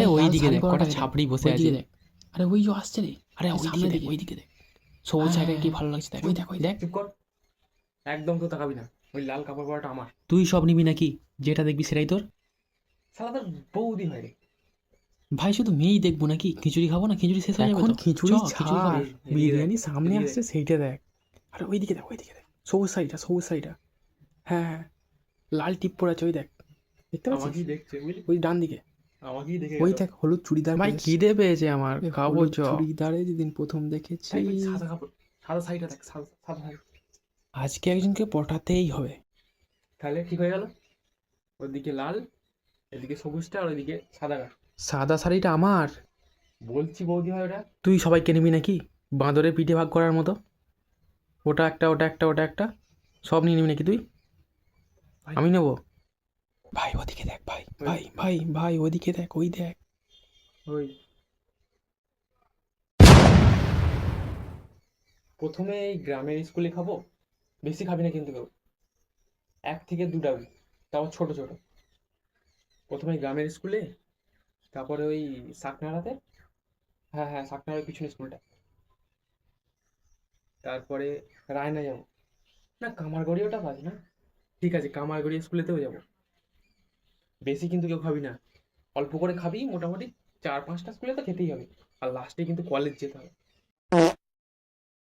আরে লাল ওইদিকে শাড়ি দেখ, পরাটা কটা দেখ, ছাপড়ি বসে ওইদিকে আছে। দেখ। আরে ওই যে আসছে রে, আরে এই ওইদিকে সামনের দেখ, দিকে। ওইদিকে দেখ, সবুজ হ্যাঁ, শাড়িটা হ্যাঁ, কি হ্যাঁ। ভালো লাগছে দেখ, ওই ওই দেখ, ওই দেখ। চুপ কর, একদম তো তাকাবি না, ওই লাল কাপড় পরাটা আমার। তুই সব নিবি নাকি? যেটা দেখবি সেটাই তোর? শালা তোর বৌদি হয় রে। ভাই শুধু মেয়েই দেখবো নাকি? খিচুড়ি খাবো না? খিচুড়ি শেষ হয়ে যাবে এখন তো। খিচুড়ি খিচুড়ি খাবো। ছাড়, বিরিয়ানি সামনে আসছে সেইটা দেখ। আরে ওইদিকে দেখ, ওইদিকে দেখ, সবুজ শাড়িটা, সবুজ শাড়িটা। হ্যাঁ, হ্যাঁ, লাল টিপ পরে আছে, ওই দেখ, দেখতে পাচ্ছিস? আমাকেই দেখছে বুঝলি, ওই ডান দিকে। আমাকেই দেখে ওই গেল। দেখ হলুদ চুড়িদার ভাই পরে এসছে। খিদে পেয়েছে আমার, এ খাবো হলুদ চ। চুড়িদারে যেদিন প্রথম দেখেছি। এই সাদা কাপড়, সাদা শাড়িটা দেখ, সাদা সাদা শাড়ি। আজকে একজনকে পটাতেই হবে। তাহলে ঠিক হয়ে গেল, ওদিকে লাল, এদিকে সবুজটা, আর ওইদিকে সাদাটা। সাদা শাড়িটা আমার। বলছি বৌদি হয় ওটা। তুই সবাইকে নিবি নাকি বাঁদরের পিঠে ভাগ করার মতো? ওটা একটা, ওটা একটা, ওটা একটা, সব নিয়ে নিবি নাকি তুই? ভাই। আমি নেবো। ভাই ওদিকে দেখ, ভাই ওই। ভাই ভাই ভাই ওদিকে দেখ, ওই দেখ। ওই প্রথমে এই গ্রামের স্কুলে খাবো, বেশি খাবি না কিন্তু কেউ, 1 থেকে 2 ডাবি, তাও ছোট ছোট। প্রথমে গ্রামের স্কুলে, তারপরে ওই শাকনাড়াতে, হ্যাঁ হ্যাঁ শাকনাড়ার পিছনে স্কুলটা, তারপরে রায়না যাবো, না কামারগড়ি ওটা বাদ না, ঠিক আছে কামারগড়ি স্কুলেতেও যাবো। বেশি কিন্তু কেউ খাবি না, অল্প করে খাবি, মোটামুটি 4-5টা স্কুলে তো খেতেই হবে, আর লাস্টে কিন্তু কলেজ যেতে হবে।